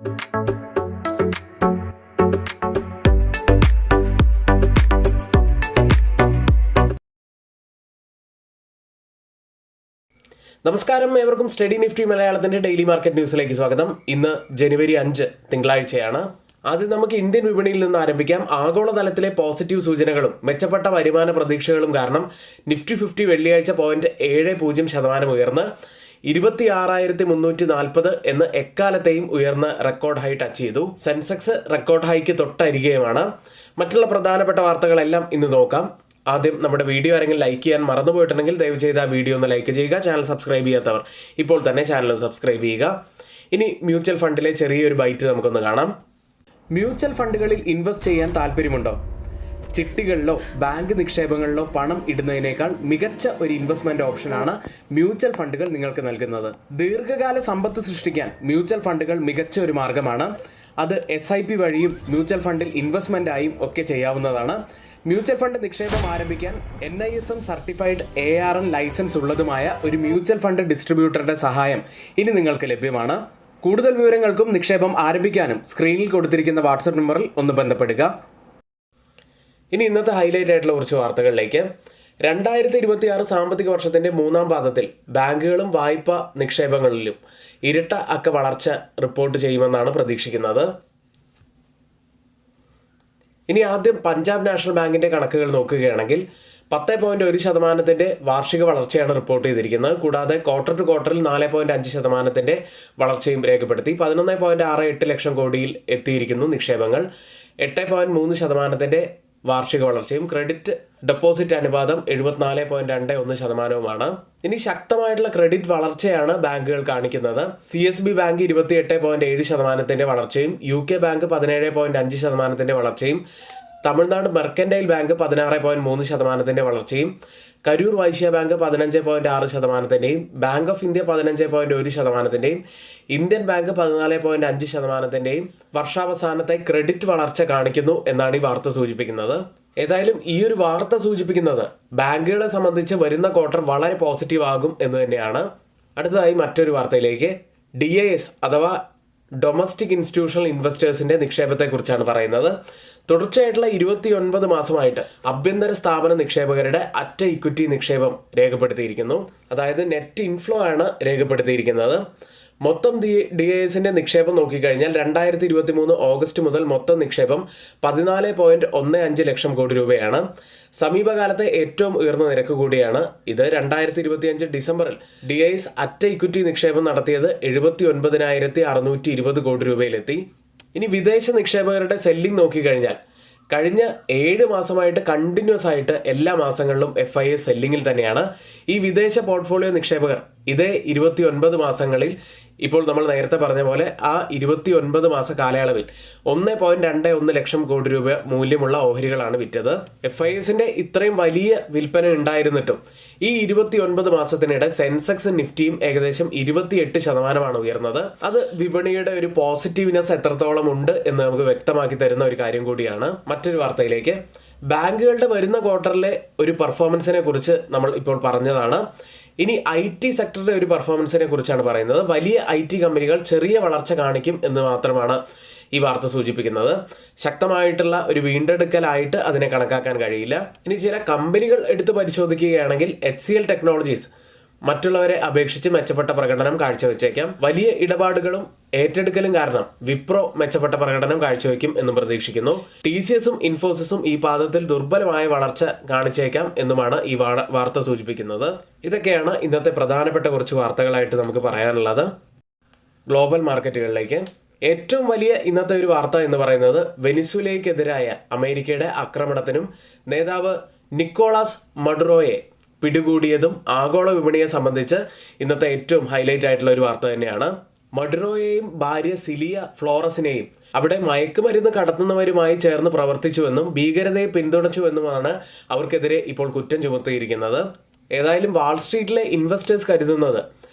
നമസ്കാരം, ഏവർക്കും study Nifty മലയാളത്തിന്റെ ഡെയിലി മാർക്കറ്റ് ന്യൂസിലേക്ക് സ്വാഗതം. ഇന്ന് ജനുവരി 5 തിങ്കളാഴ്ചയാണ്. ആദ്യം നമുക്ക് ഇന്ത്യൻ വിപണിയിൽ നിന്ന് ആരംഭിക്കാം. ആഗോളതലത്തിലെ പോസിറ്റീവ് സൂചനകളും മെച്ചപ്പെട്ട വരുമാന പ്രതീക്ഷകളും കാരണം നിഫ്റ്റി 50 വെള്ളിയാഴ്ച 0.70% ഉയർന്ന് 26,340 എന്ന് എക്കാലത്തെയും ഉയർന്ന റെക്കോർഡ് ഹൈ ടച്ച് ചെയ്തു. സെൻസെക്സ് റെക്കോർഡ് ഹൈക്ക് തൊട്ടരികെയുമാണ്. മറ്റുള്ള പ്രധാനപ്പെട്ട വാർത്തകളെല്ലാം ഇന്ന് നോക്കാം. ആദ്യം നമ്മുടെ വീഡിയോ ആരെങ്കിലും ലൈക്ക് ചെയ്യാൻ മറന്നുപോയിട്ടുണ്ടെങ്കിൽ ദയവ് ചെയ്ത് ആ വീഡിയോ ഒന്ന് ലൈക്ക് ചെയ്യുക. ചാനൽ സബ്സ്ക്രൈബ് ചെയ്യാത്തവർ ഇപ്പോൾ തന്നെ ചാനൽ സബ്സ്ക്രൈബ് ചെയ്യുക. ഇനി മ്യൂച്വൽ ഫണ്ടിലെ ചെറിയൊരു ബൈറ്റ് നമുക്കൊന്ന് കാണാം. മ്യൂച്വൽ ഫണ്ടുകളിൽ ഇൻവെസ്റ്റ് ചെയ്യാൻ താല്പര്യമുണ്ടോ? ചിട്ടികളിലോ ബാങ്ക് നിക്ഷേപങ്ങളിലോ പണം ഇടുന്നതിനേക്കാൾ മികച്ച ഒരു ഇൻവെസ്റ്റ്മെന്റ് ഓപ്ഷനാണ് മ്യൂച്വൽ ഫണ്ടുകൾ നിങ്ങൾക്ക് നൽകുന്നത്. ദീർഘകാല സമ്പത്ത് സൃഷ്ടിക്കാൻ മ്യൂച്വൽ ഫണ്ടുകൾ മികച്ച ഒരു മാർഗമാണ്. അത് SIP വഴിയും മ്യൂച്വൽ ഫണ്ടിൽ ഇൻവെസ്റ്റ്മെന്റായും ഒക്കെ ചെയ്യാവുന്നതാണ്. മ്യൂച്വൽ ഫണ്ട് നിക്ഷേപം ആരംഭിക്കാൻ NISM സർട്ടിഫൈഡ് ARN ലൈസൻസ് ഉള്ളതുമായ ഒരു മ്യൂച്വൽ ഫണ്ട് ഡിസ്ട്രിബ്യൂട്ടറുടെ സഹായം ഇനി നിങ്ങൾക്ക് ലഭ്യമാണ്. കൂടുതൽ വിവരങ്ങൾക്കും നിക്ഷേപം ആരംഭിക്കാനും സ്ക്രീനിൽ കൊടുത്തിരിക്കുന്ന വാട്സപ്പ് നമ്പറിൽ ഒന്ന് ബന്ധപ്പെടുക. ഇനി ഇന്നത്തെ ഹൈലൈറ്റ് ആയിട്ടുള്ള കുറച്ച് വാർത്തകളിലേക്ക്. 2026 സാമ്പത്തിക വർഷത്തിന്റെ 3ാം പാദത്തിൽ ബാങ്കുകളും വായ്പ നിക്ഷേപങ്ങളിലും ഇരട്ട അക്ക വളർച്ച റിപ്പോർട്ട് ചെയ്യുമെന്നാണ് പ്രതീക്ഷിക്കുന്നത്. ഇനി ആദ്യം പഞ്ചാബ് നാഷണൽ ബാങ്കിന്റെ കണക്കുകൾ നോക്കുകയാണെങ്കിൽ 10.1% വാർഷിക വളർച്ചയാണ് റിപ്പോർട്ട് ചെയ്തിരിക്കുന്നത്. കൂടാതെ ക്വാർട്ടർ ടു ക്വാർട്ടറിൽ 4.5% വളർച്ചയും രേഖപ്പെടുത്തി. 11.68 ലക്ഷം കോടിയിൽ എത്തിയിരിക്കുന്നു നിക്ഷേപങ്ങൾ. 8.3% വാർഷിക വളർച്ചയും ക്രെഡിറ്റ് ഡെപ്പോസിറ്റ് അനുപാതം 74.21%. ഇനി ശക്തമായിട്ടുള്ള ക്രെഡിറ്റ് വളർച്ചയാണ് ബാങ്കുകൾ കാണിക്കുന്നത്. CSB ബാങ്ക് 28.7% വളർച്ചയും UK ബാങ്ക് 17.5% വളർച്ചയും തമിഴ്നാട് മെർക്കന്റൈൽ ബാങ്ക് 16.3% വളർച്ചയും Karur Vysya bank 15.6%, bank of India 15.1%, Indian bank 14.5% വർഷാവസാനത്തെ ക്രെഡിറ്റ് വളർച്ച കാണിക്കുന്നു എന്നാണ് ഈ വാർത്ത സൂചിപ്പിക്കുന്നത്. ഏതായാലും ഈ ഒരു വാർത്ത സൂചിപ്പിക്കുന്നത് ബാങ്കുകളെ സംബന്ധിച്ച് വരുന്ന ക്വാർട്ടർ വളരെ പോസിറ്റീവ് ആകും എന്ന് തന്നെയാണ്. അടുത്തതായി മറ്റൊരു വാർത്തയിലേക്ക്. DIS അഥവാ ഡൊമസ്റ്റിക് ഇൻസ്റ്റിറ്റ്യൂഷണൽ ഇൻവെസ്റ്റേഴ്സിന്റെ നിക്ഷേപത്തെക്കുറിച്ചാണ് പറയുന്നത്. തുടർച്ചയായിട്ടുള്ള 29 മാസമായിട്ട് ആഭ്യന്തര സ്ഥാപന നിക്ഷേപകരുടെ അറ്റ് ഇക്വിറ്റി നിക്ഷേപം രേഖപ്പെടുത്തിയിരിക്കുന്നു. അതായത് നെറ്റ് ഇൻഫ്ലോ ആണ് രേഖപ്പെടുത്തിയിരിക്കുന്നത്. മൊത്തം DISന്റെ നിക്ഷേപം നോക്കിക്കഴിഞ്ഞാൽ 2023 ഓഗസ്റ്റ് മുതൽ മൊത്തം നിക്ഷേപം 14.15 ലക്ഷം കോടി രൂപയാണ്. സമീപകാലത്തെ ഏറ്റവും ഉയർന്ന നിരക്ക് കൂടിയാണ് ഇത്. 2025 ഡിസംബറിൽ DIS അറ്റ് ഇക്വിറ്റി നിക്ഷേപം നടത്തിയത് 79,620 കോടി രൂപയിലെത്തി. ഇനി വിദേശ നിക്ഷേപകരുടെ സെല്ലിംഗ് നോക്കിക്കഴിഞ്ഞാൽ കഴിഞ്ഞ 7 മാസമായിട്ട് കണ്ടിന്യൂസ് ആയിട്ട് എല്ലാ മാസങ്ങളിലും FIS സെല്ലിങ്ങിൽ തന്നെയാണ്. ഈ വിദേശ പോർട്ട്ഫോളിയോ നിക്ഷേപകർ ഇതേ 29 മാസങ്ങളിൽ ഇപ്പോൾ നമ്മൾ നേരത്തെ പറഞ്ഞ പോലെ ആ 29 മാസ കാലയളവിൽ 1.21 ലക്ഷം കോടി രൂപ മൂല്യമുള്ള ഓഹരികളാണ് വിറ്റത്. FISന്റെ ഇത്രയും വലിയ വിൽപ്പന ഉണ്ടായിരുന്നിട്ടും ഈ 29 മാസത്തിനിടെ സെൻസെക്സ് നിഫ്റ്റിയും ഏകദേശം 28% ഉയർന്നത്. അത് വിപണിയുടെ ഒരു പോസിറ്റീവ്നെസ് എത്രത്തോളം ഉണ്ട് എന്ന് നമുക്ക് വ്യക്തമാക്കി തരുന്ന ഒരു കാര്യം കൂടിയാണ്. മറ്റൊരു വാർത്തയിലേക്ക്. ബാങ്കുകളുടെ വരുന്ന ക്വാർട്ടറിലെ ഒരു പെർഫോമൻസിനെ കുറിച്ച് നമ്മൾ ഇപ്പോൾ പറഞ്ഞതാണ്. ഇനി IT സെക്ടറിന്റെ ഒരു പെർഫോമൻസിനെ കുറിച്ചാണ് പറയുന്നത്. വലിയ IT കമ്പനികൾ ചെറിയ വളർച്ച കാണിക്കും എന്ന് മാത്രമാണ് ഈ വാർത്ത സൂചിപ്പിക്കുന്നത്. ശക്തമായിട്ടുള്ള ഒരു വീണ്ടെടുക്കലായിട്ട് അതിനെ കണക്കാക്കാൻ കഴിയില്ല. ഇനി ചില കമ്പനികൾ എടുത്ത് പരിശോധിക്കുകയാണെങ്കിൽ HCL ടെക്നോളജീസ് മറ്റുള്ളവരെ അപേക്ഷിച്ച് മെച്ചപ്പെട്ട പ്രകടനം കാഴ്ചവെച്ചേക്കാം. വലിയ ഇടപാടുകളും ഏറ്റെടുക്കലും കാരണം വിപ്രോ മെച്ചപ്പെട്ട പ്രകടനം കാഴ്ചവെക്കും എന്നും പ്രതീക്ഷിക്കുന്നു. TCSഉം ഇൻഫോസിസും ഈ പാദത്തിൽ ദുർബലമായ വളർച്ച കാണിച്ചേക്കാം എന്നുമാണ് ഈ വാർത്ത സൂചിപ്പിക്കുന്നത്. ഇതൊക്കെയാണ് ഇന്നത്തെ പ്രധാനപ്പെട്ട കുറച്ച് വാർത്തകളായിട്ട് നമുക്ക് പറയാനുള്ളത്. ഗ്ലോബൽ മാർക്കറ്റുകളിലേക്ക്. ഏറ്റവും വലിയ ഇന്നത്തെ ഒരു വാർത്ത എന്ന് പറയുന്നത് വെനിസ്വേലയ്ക്കെതിരായ അമേരിക്കയുടെ ആക്രമണത്തിനും നേതാവ് നിക്കോളാസ് മഡുറോയെ പിടികൂടിയതും ആഗോള വിപണിയെ സംബന്ധിച്ച് ഇന്നത്തെ ഏറ്റവും ഹൈലൈറ്റ് ആയിട്ടുള്ള ഒരു വാർത്ത തന്നെയാണ്. മഡുറോയെയും ഭാര്യ സിലിയ ഫ്ലോറസിനെയും അവിടെ മയക്കുമരുന്ന് കടത്തുന്നവരുമായി ചേർന്ന് പ്രവർത്തിച്ചുവെന്നും ഭീകരതയെ പിന്തുണച്ചുവെന്നുമാണ് അവർക്കെതിരെ ഇപ്പോൾ കുറ്റം ചുമത്തിയിരിക്കുന്നത്. ഏതായാലും വാൾസ്ട്രീറ്റിലെ ഇൻവെസ്റ്റേഴ്സ് കരുതുന്നത്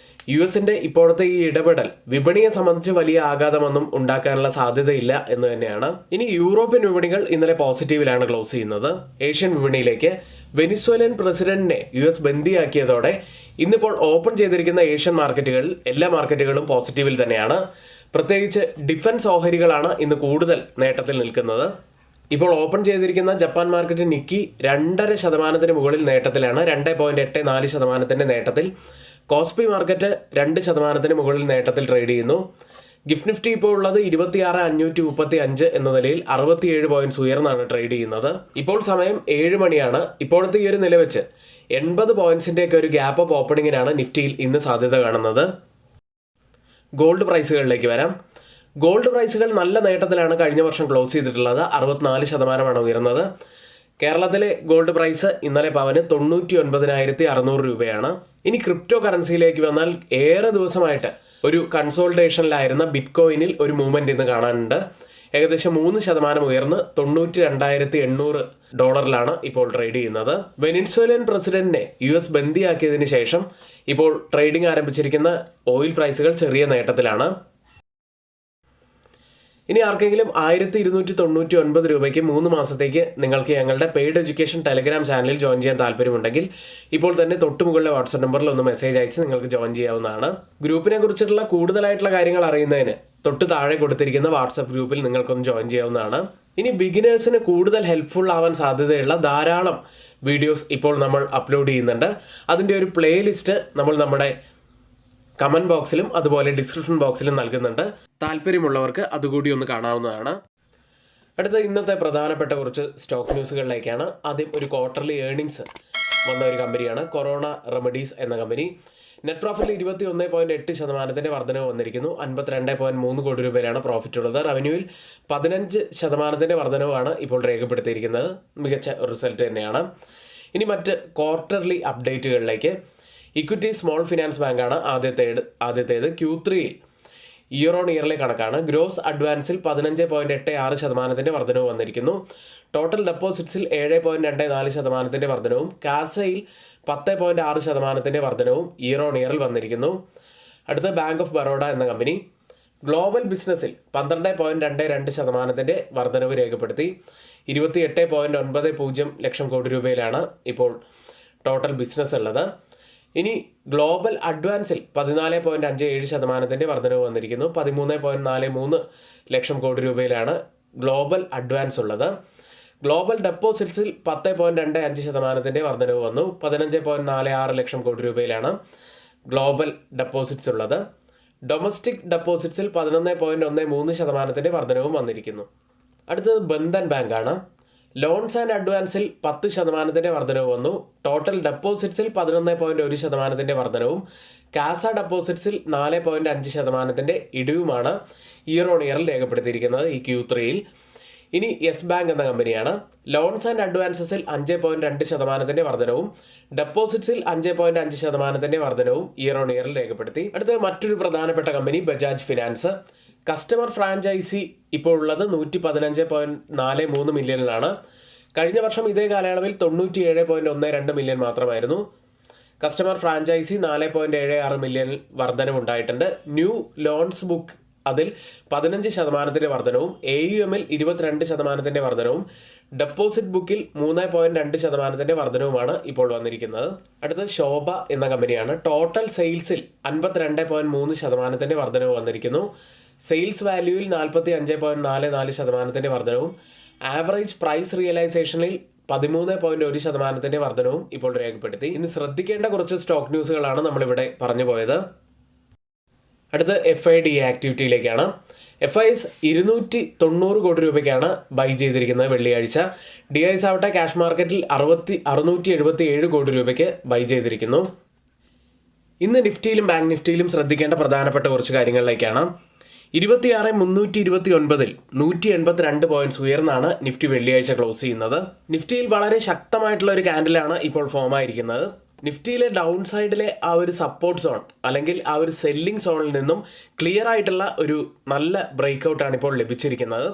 US-ന്റെ ഇപ്പോഴത്തെ ഈ ഇടപെടൽ വിപണിയെ സംബന്ധിച്ച് വലിയ ആഘാതമൊന്നും ഉണ്ടാക്കാനുള്ള സാധ്യതയില്ല എന്ന് തന്നെയാണ്. ഇനി യൂറോപ്യൻ വിപണികൾ ഇന്നലെ പോസിറ്റീവിലാണ് ക്ലോസ് ചെയ്യുന്നത്. ഏഷ്യൻ വിപണിയിലേക്ക്. വെനിസ്വേലൻ പ്രസിഡന്റിനെ US ബന്ദിയാക്കിയതോടെ ഇന്നിപ്പോൾ ഓപ്പൺ ചെയ്തിരിക്കുന്ന ഏഷ്യൻ മാർക്കറ്റുകളിൽ എല്ലാ മാർക്കറ്റുകളും പോസിറ്റീവിൽ തന്നെയാണ്. പ്രത്യേകിച്ച് ഡിഫൻസ് ഓഹരികളാണ് ഇന്ന് കൂടുതൽ നേട്ടത്തിൽ നിൽക്കുന്നത്. ഇപ്പോൾ ഓപ്പൺ ചെയ്തിരിക്കുന്ന ജപ്പാൻ മാർക്കറ്റ് നിക്കി 2.5% മുകളിൽ നേട്ടത്തിലാണ്, 2.84% നേട്ടത്തിൽ. കോസ്പി മാർക്കറ്റ് 2% മുകളിൽ നേട്ടത്തിൽ ട്രേഡ് ചെയ്യുന്നു. ഗിഫ്റ്റ് നിഫ്റ്റി ഇപ്പോൾ ഉള്ളത് 26,535 എന്ന നിലയിൽ 67 പോയിന്റ്സ് ഉയർന്നാണ് ട്രേഡ് ചെയ്യുന്നത്. ഇപ്പോൾ സമയം 7 മണിയാണ്. ഇപ്പോഴത്തെ ഈ ഒരു നില വെച്ച് 80 പോയിന്റ്സിൻ്റെയൊക്കെ ഒരു ഗ്യാപ്പ് അപ്പ് ഓപ്പണിങ്ങിനാണ് നിഫ്റ്റിയിൽ ഇന്ന് സാധ്യത കാണുന്നത്. ഗോൾഡ് പ്രൈസുകളിലേക്ക് വരാം. ഗോൾഡ് പ്രൈസുകൾ നല്ല നേട്ടത്തിലാണ് കഴിഞ്ഞ വർഷം ക്ലോസ് ചെയ്തിട്ടുള്ളത്. 64% ഉയർന്നത്. കേരളത്തിലെ ഗോൾഡ് പ്രൈസ് ഇന്നലെ പവന് 99,600 രൂപയാണ്. ഇനി ക്രിപ്റ്റോ കറൻസിയിലേക്ക് വന്നാൽ ഏറെ ദിവസമായിട്ട് ഒരു കൺസോൾട്ടേഷനിലായിരുന്ന ബിറ്റ് കോയിനിൽ ഒരു മൂവ്മെന്റ് ഇന്ന് കാണാനുണ്ട്. ഏകദേശം 3% ഉയർന്ന് $92,800 ഇപ്പോൾ ട്രേഡ് ചെയ്യുന്നത്. വെനിസ്വേലൻ പ്രസിഡന്റിനെ US ബന്ദിയാക്കിയതിനു ശേഷം ഇപ്പോൾ ട്രേഡിംഗ് ആരംഭിച്ചിരിക്കുന്ന ഓയിൽ പ്രൈസുകൾ ചെറിയ നേട്ടത്തിലാണ്. ഇനി ആർക്കെങ്കിലും 1,299 രൂപയ്ക്ക് 3 മാസത്തേക്ക് നിങ്ങൾക്ക് ഞങ്ങളുടെ പെയ്ഡ് എഡ്യൂക്കേഷൻ ടെലഗ്രാം ചാനലിൽ ജോയിൻ ചെയ്യാൻ താല്പര്യമുണ്ടെങ്കിൽ ഇപ്പോൾ തന്നെ തൊട്ടുമുകളിലെ വാട്സ്ആപ്പ് നമ്പറിൽ ഒന്ന് മെസ്സേജ് അയച്ച് നിങ്ങൾക്ക് ജോയിൻ ചെയ്യാവുന്നതാണ്. ഗ്രൂപ്പിനെ കുറിച്ചിട്ടുള്ള കൂടുതലായിട്ടുള്ള കാര്യങ്ങൾ അറിയുന്നതിന് തൊട്ട് താഴെ കൊടുത്തിരിക്കുന്ന വാട്സ്ആപ്പ് ഗ്രൂപ്പിൽ നിങ്ങൾക്കൊന്ന് ജോയിൻ ചെയ്യാവുന്നതാണ്. ഇനി ബിഗിനേഴ്സിന് കൂടുതൽ ഹെൽപ്ഫുൾ ആവാൻ സാധ്യതയുള്ള ധാരാളം വീഡിയോസ് ഇപ്പോൾ നമ്മൾ അപ്ലോഡ് ചെയ്യുന്നുണ്ട്. അതിൻ്റെ ഒരു പ്ലേലിസ്റ്റ് നമ്മൾ നമ്മുടെ കമന്റ് ബോക്സിലും അതുപോലെ ഡിസ്ക്രിപ്ഷൻ ബോക്സിലും നൽകുന്നുണ്ട്. താല്പര്യമുള്ളവർക്ക് അതുകൂടി ഒന്ന് കാണാവുന്നതാണ്. അടുത്ത ഇന്നത്തെ പ്രധാനപ്പെട്ട കുറച്ച് സ്റ്റോക്ക് ന്യൂസുകളിലേക്കാണ്. ആദ്യം ഒരു ക്വാർട്ടർലി ഏർണിംഗ്സ് വന്ന ഒരു കമ്പനിയാണ് കൊറോണ റെമഡീസ് എന്ന കമ്പനി. നെറ്റ് പ്രോഫിറ്റിൽ 21.8% വർധനവ് വന്നിരിക്കുന്നു. 52.3 കോടി രൂപയിലാണ് പ്രോഫിറ്റ് ഉള്ളത്. റവന്യൂവിൽ 15% വർധനവാണ് ഇപ്പോൾ രേഖപ്പെടുത്തിയിരിക്കുന്നത്. മികച്ച റിസൾട്ട് തന്നെയാണ്. ഇനി മറ്റ് ക്വാർട്ടർലി അപ്ഡേറ്റുകളിലേക്ക്. ഇക്വിറ്റി സ്മോൾ ഫിനാൻസ് ബാങ്കാണ് ആദ്യത്തേത്. Q3യിൽ ഇയർ ഓൺ ഇയറിലെ കണക്കാണ്. ഗ്രോസ് അഡ്വാൻസിൽ 15.86% വർധനവ് വന്നിരിക്കുന്നു. ടോട്ടൽ ഡെപ്പോസിറ്റ്സിൽ 7.24% വർധനവും കാസയിൽ 10.6% വർധനവും ഇയർ ഓൺ ഇയറിൽ വന്നിരിക്കുന്നു. അടുത്ത ബാങ്ക് ഓഫ് ബറോഡ എന്ന കമ്പനി ഗ്ലോബൽ ബിസിനസ്സിൽ 12.22% വർധനവ് രേഖപ്പെടുത്തി. 28.90 ലക്ഷം കോടി രൂപയിലാണ് ഇപ്പോൾ ടോട്ടൽ ബിസിനസ് ഉള്ളത്. ഇനി ഗ്ലോബൽ അഡ്വാൻസിൽ 14.57% വർധനവ് വന്നിരിക്കുന്നു. 13.43 ലക്ഷം കോടി രൂപയിലാണ് ഗ്ലോബൽ അഡ്വാൻസ് ഉള്ളത്. ഗ്ലോബൽ ഡെപ്പോസിറ്റ്സിൽ 10.25% വർധനവ് വന്നു. 15.46 ലക്ഷം കോടി രൂപയിലാണ് ഗ്ലോബൽ ഡെപ്പോസിറ്റ്സ് ഉള്ളത്. ഡൊമസ്റ്റിക് ഡെപ്പോസിറ്റ്സിൽ 11.13% വർധനവും വന്നിരിക്കുന്നു. അടുത്തത് ബന്ധൻ ബാങ്കാണ്. ലോൺസ് ആൻഡ് അഡ്വാൻസിൽ 10% വർധനവ് വന്നു. ടോട്ടൽ ഡെപ്പോസിറ്റ്സിൽ 11.1% വർധനവും കാസ ഡെപ്പോസിറ്റ്സിൽ 4.5% ഇടിവുമാണ് ഇയർ ഓൺ ഇയറിൽ രേഖപ്പെടുത്തിയിരിക്കുന്നത് ഈ Q3യിൽ. ഇനി യെസ് ബാങ്ക് എന്ന കമ്പനിയാണ്. ലോൺസ് ആൻഡ് അഡ്വാൻസസിൽ 5.2% വർധനവും ഡെപ്പോസിറ്റ്സിൽ 5.5% വർധനവും ഇയർ ഓൺ ഇയറിൽ രേഖപ്പെടുത്തി. അടുത്ത മറ്റൊരു പ്രധാനപ്പെട്ട company Bajaj finance. Customer franchise ഇപ്പോൾ ഉള്ളത് 115.43 മില്യണിലാണ്. കഴിഞ്ഞ വർഷം ഇതേ കാലയളവിൽ 97.12 മില്യൺ മാത്രമായിരുന്നു. കസ്റ്റമർ ഫ്രാഞ്ചൈസി 4.76 മില്യൺ വർധനവുണ്ടായിട്ടുണ്ട്. ന്യൂ ലോൺസ് ബുക്ക് അതിൽ 15% വർധനവും AUMൽ 22% വർധനവും ഡെപ്പോസിറ്റ് ബുക്കിൽ 3.2% വർധനവുമാണ് ഇപ്പോൾ വന്നിരിക്കുന്നത്. അടുത്തത് ശോഭ എന്ന കമ്പനിയാണ്. ടോട്ടൽ സെയിൽസിൽ 52.3% വർധനവ് വന്നിരിക്കുന്നു. സെയിൽസ് വാല്യൂവിൽ 45.44% വർധനവും ആവറേജ് പ്രൈസ് റിയലൈസേഷനിൽ 13.1% വർധനവും ഇപ്പോൾ രേഖപ്പെടുത്തി. ഇന്ന് ശ്രദ്ധിക്കേണ്ട കുറച്ച് സ്റ്റോക്ക് ന്യൂസുകളാണ് നമ്മളിവിടെ പറഞ്ഞു പോയത്. അടുത്ത FIDA ആക്ടിവിറ്റിയിലേക്കാണ്. FIS 290 കോടി രൂപയ്ക്കാണ് ബൈ ചെയ്തിരിക്കുന്നത് വെള്ളിയാഴ്ച. DIs ആവട്ടെ ക്യാഷ് മാർക്കറ്റിൽ 677 കോടി രൂപയ്ക്ക് ബൈ ചെയ്തിരിക്കുന്നു. ഇന്ന് നിഫ്റ്റിയിലും ബാങ്ക് നിഫ്റ്റിയിലും ശ്രദ്ധിക്കേണ്ട പ്രധാനപ്പെട്ട കുറച്ച് കാര്യങ്ങളിലേക്കാണ്. 26,329 182 പോയിന്റ്സ് ഉയർന്നാണ് നിഫ്റ്റി വെള്ളിയാഴ്ച ക്ലോസ് ചെയ്യുന്നത്. നിഫ്റ്റിയിൽ വളരെ ശക്തമായിട്ടുള്ള ഒരു ക്യാൻഡിലാണ് ഇപ്പോൾ ഫോം ആയിരിക്കുന്നത്. നിഫ്റ്റിയിലെ ഡൗൺ സൈഡിലെ ആ ഒരു സപ്പോർട്ട് സോൺ അല്ലെങ്കിൽ ആ ഒരു സെല്ലിംഗ് സോണിൽ നിന്നും ക്ലിയർ ആയിട്ടുള്ള ഒരു നല്ല ബ്രേക്ക്ഔട്ടാണ് ഇപ്പോൾ ലഭിച്ചിരിക്കുന്നത്.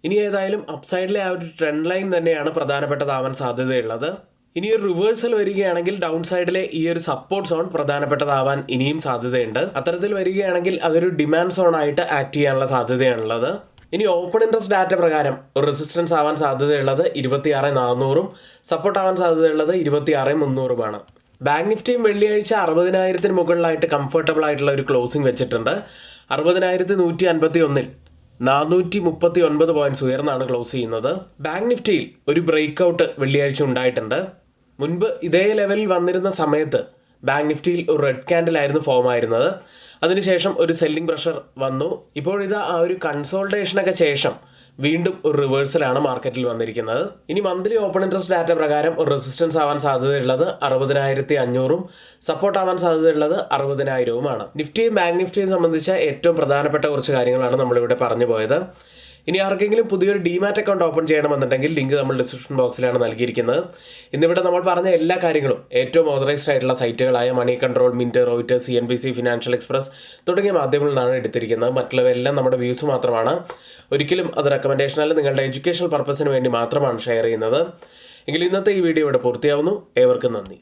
ഇനി ഏതായാലും അപ്സൈഡിലെ ആ ഒരു ട്രെൻഡ് ലൈൻ തന്നെയാണ് പ്രധാനപ്പെട്ടതാവാൻ സാധ്യതയുള്ളത്. ഇനി ഒരു റിവേഴ്സൽ വരികയാണെങ്കിൽ ഡൗൺ സൈഡിലെ ഈ ഒരു സപ്പോർട്ട് സോൺ പ്രധാനപ്പെട്ടതാവാൻ ഇനിയും സാധ്യതയുണ്ട്. അത്തരത്തിൽ വരികയാണെങ്കിൽ അതൊരു ഡിമാൻഡ് സോൺ ആയിട്ട് ആക്ട് ചെയ്യാനുള്ള സാധ്യതയാണുള്ളത്. ഇനി ഓപ്പൺ ഇൻട്രസ്റ്റ് ഡാറ്റ പ്രകാരം റെസിസ്റ്റൻസ് ആവാൻ സാധ്യതയുള്ളത് 26,400ഉം സപ്പോർട്ട് ആവാൻ സാധ്യതയുള്ളത് 26,300ഉമാണ്. ബാങ്ക് നിഫ്റ്റിയും വെള്ളിയാഴ്ച 60,000 മുകളിലായിട്ട് കംഫർട്ടബിൾ ആയിട്ടുള്ള ഒരു ക്ലോസിംഗ് വെച്ചിട്ടുണ്ട്. 60,151 439 പോയിന്റ്സ് ഉയർന്നാണ് ക്ലോസ് ചെയ്യുന്നത്. ബാങ്ക് നിഫ്റ്റിയിൽ ഒരു ബ്രേക്ക് ഔട്ട് വെള്ളിയാഴ്ച ഉണ്ടായിട്ടുണ്ട്. മുൻപ് ഇതേ ലെവലിൽ വന്നിരുന്ന സമയത്ത് ബാങ്ക് നിഫ്റ്റിയിൽ ഒരു റെഡ് ക്യാൻഡിൽ ആയിരുന്നു ഫോം ആയിരുന്നത്. അതിനുശേഷം ഒരു സെല്ലിംഗ് പ്രഷർ വന്നു. ഇപ്പോഴിത് ആ ഒരു കൺസോൾട്ടേഷനൊക്കെ ശേഷം വീണ്ടും ഒരു റിവേഴ്സലാണ് മാർക്കറ്റിൽ വന്നിരിക്കുന്നത്. ഇനി മന്ത്ലി ഓപ്പൺ ഇൻട്രസ്റ്റ് ഡാറ്റ പ്രകാരം ഒരു റെസിസ്റ്റൻസ് ആവാൻ സാധ്യതയുള്ളത് 60,500 സപ്പോർട്ട് ആവാൻ സാധ്യതയുള്ളത് 60,000 നിഫ്റ്റിയും ബാങ്ക് നിഫ്റ്റിയും സംബന്ധിച്ച ഏറ്റവും പ്രധാനപ്പെട്ട കുറച്ച് കാര്യങ്ങളാണ് നമ്മളിവിടെ പറഞ്ഞു പോയത്. ഇനി ആർക്കെങ്കിലും പുതിയൊരു ഡിമാറ്റ് അക്കൗണ്ട് ഓപ്പൺ ചെയ്യണമെന്നുണ്ടെങ്കിൽ ലിങ്ക് നമ്മൾ ഡിസ്ക്രിപ്ഷൻ ബോക്സിലാണ് നൽകിയിരിക്കുന്നത്. ഇന്നിവിടെ നമ്മൾ പറഞ്ഞ എല്ലാ കാര്യങ്ങളും ഏറ്റവും ഓതറൈസ്ഡ് ആയിട്ടുള്ള സൈറ്റുകളായ Moneycontrol, Mint, Reuters, CNBC, Financial Express തുടങ്ങിയ മാധ്യമങ്ങളിൽ നിന്നാണ് എടുത്തിരിക്കുന്നത്. മറ്റുള്ളവയെല്ലാം നമ്മുടെ വ്യൂസ് മാത്രമാണ്. ഒരിക്കലും അത് റെക്കമെൻഡേഷൻ അല്ല, നിങ്ങളുടെ എഡ്യൂക്കേഷണൽ പർപ്പസിന് വേണ്ടി മാത്രമാണ് ഷെയർ ചെയ്യുന്നത്. എങ്കിൽ ഇന്നത്തെ ഈ വീഡിയോ ഇവിടെ പൂർത്തിയാവുന്നു. ഏവർക്കും നന്ദി.